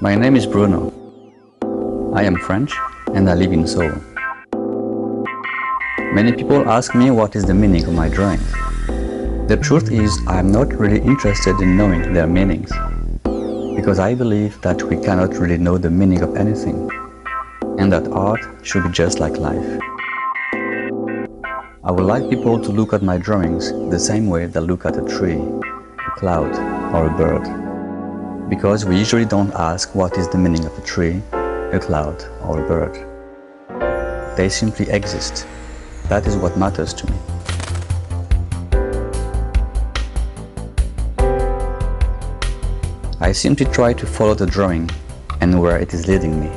My name is Bruno. I am French and I live in Seoul. Many people ask me what is the meaning of my drawings. The truth is, I am not really interested in knowing their meanings, because I believe that we cannot really know the meaning of anything, and that art should be just like life. I would like people to look at my drawings the same way they look at a tree, a cloud, or a bird. Because we usually don't ask what is the meaning of a tree, a cloud, or a bird. They simply exist. That is what matters to me. I simply try to follow the drawing and where it is leading me.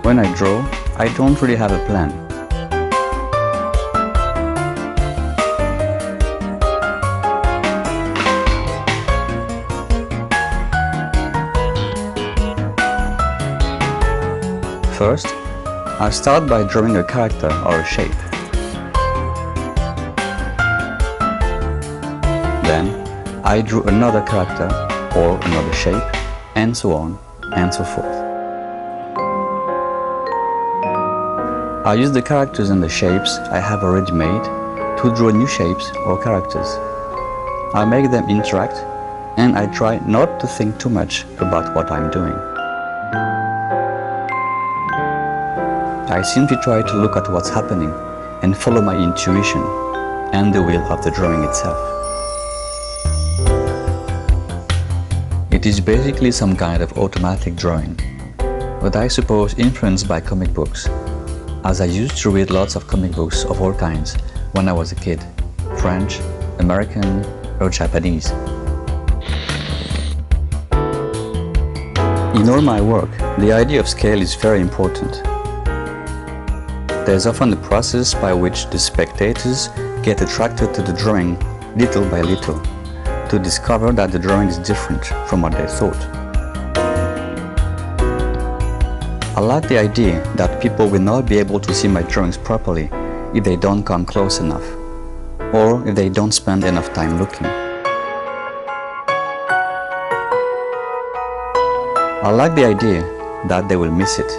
When I draw, I don't really have a plan. First, I start by drawing a character or a shape. Then, I drew another character or another shape, and so on and so forth. I use the characters and the shapes I have already made to draw new shapes or characters. I make them interact, and I try not to think too much about what I'm doing. I simply try to look at what's happening and follow my intuition and the will of the drawing itself. It is basically some kind of automatic drawing, but I suppose influenced by comic books, as I used to read lots of comic books of all kinds when I was a kid, French, American, or Japanese. In all my work, the idea of scale is very important. There's often a process by which the spectators get attracted to the drawing little by little, to discover that the drawing is different from what they thought. I like the idea that people will not be able to see my drawings properly if they don't come close enough, or if they don't spend enough time looking. I like the idea that they will miss it.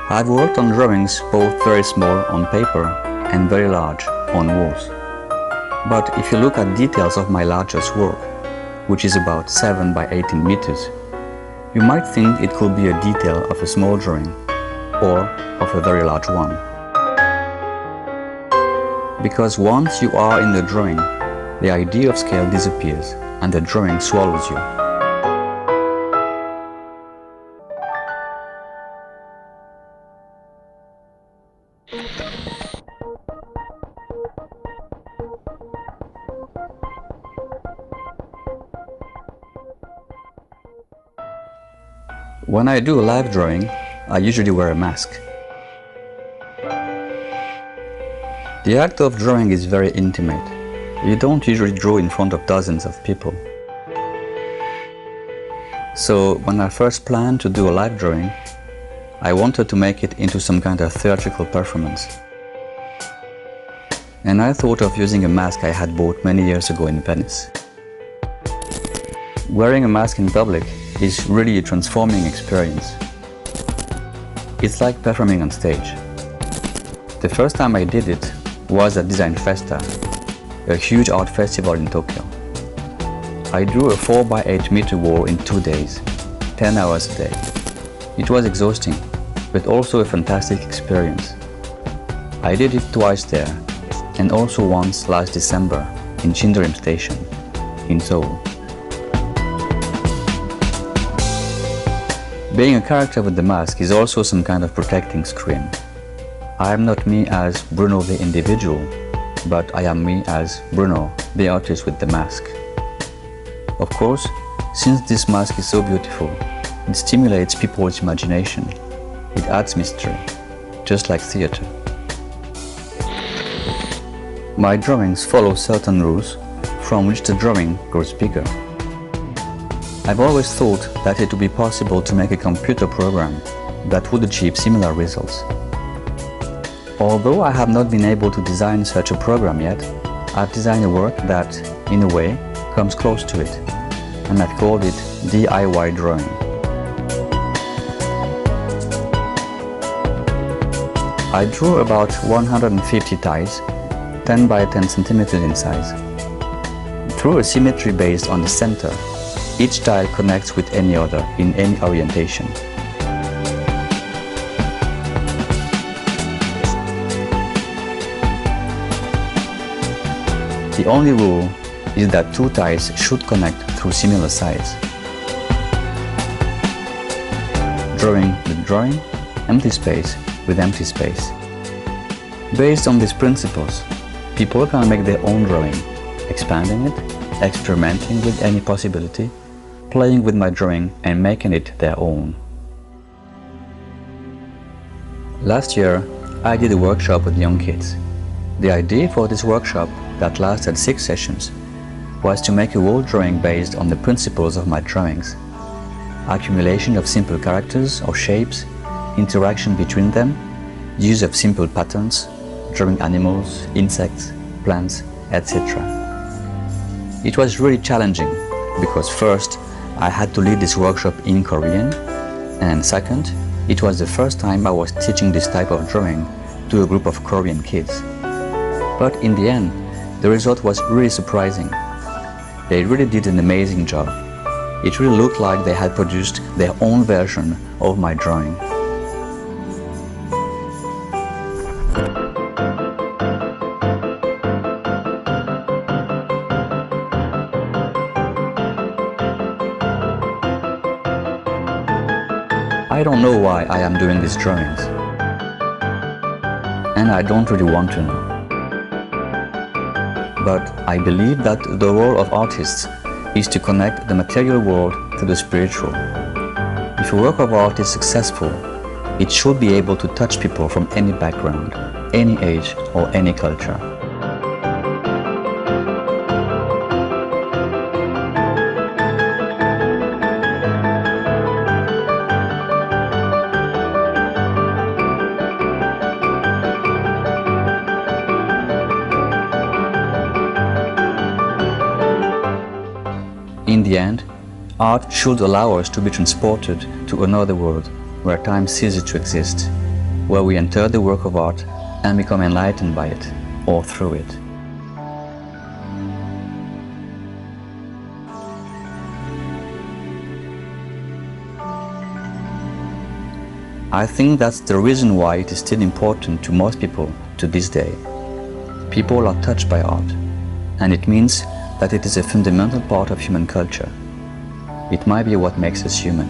I've worked on drawings both very small on paper and very large on walls. But if you look at details of my largest work, which is about 7 by 18 meters, you might think it could be a detail of a small drawing, or of a very large one. Because once you are in the drawing, the idea of scale disappears and the drawing swallows you. When I do a live drawing, I usually wear a mask. The act of drawing is very intimate. You don't usually draw in front of dozens of people. So when I first planned to do a live drawing, I wanted to make it into some kind of theatrical performance. And I thought of using a mask I had bought many years ago in Venice. Wearing a mask in public is really a transforming experience. It's like performing on stage. The first time I did it was at Design Festa, a huge art festival in Tokyo. I drew a 4 by 8 meter wall in 2 days, 10 hours a day. It was exhausting, but also a fantastic experience. I did it twice there, and also once last December in Chindorim Station, in Seoul. Being a character with the mask is also some kind of protecting screen. I am not me as Bruno the individual, but I am me as Bruno, the artist with the mask. Of course, since this mask is so beautiful, it stimulates people's imagination. It adds mystery, just like theater. My drawings follow certain rules, from which the drawing grows bigger. I've always thought that it would be possible to make a computer program that would achieve similar results. Although I have not been able to design such a program yet, I've designed a work that, in a way, comes close to it, and I've called it DIY drawing. I drew about 150 tiles, 10 by 10 centimeters in size. Through a symmetry based on the center, each tile connects with any other in any orientation. The only rule is that two tiles should connect through similar sides. Drawing with drawing, empty space with empty space. Based on these principles, people can make their own drawing, expanding it, experimenting with any possibility, playing with my drawing and making it their own. Last year, I did a workshop with young kids. The idea for this workshop, that lasted 6 sessions, was to make a wall drawing based on the principles of my drawings. Accumulation of simple characters or shapes, interaction between them, use of simple patterns, drawing animals, insects, plants, etc. It was really challenging because first, I had to lead this workshop in Korean, and second, it was the first time I was teaching this type of drawing to a group of Korean kids. But in the end, the result was really surprising. They really did an amazing job. It really looked like they had produced their own version of my drawing. I don't know why I am doing these drawings, and I don't really want to know. But I believe that the role of artists is to connect the material world to the spiritual. If a work of art is successful, it should be able to touch people from any background, any age, or any culture. In the end, art should allow us to be transported to another world where time ceases to exist, where we enter the work of art and become enlightened by it or through it. I think that's the reason why it is still important to most people to this day. People are touched by art, and it means that it is a fundamental part of human culture. It might be what makes us human.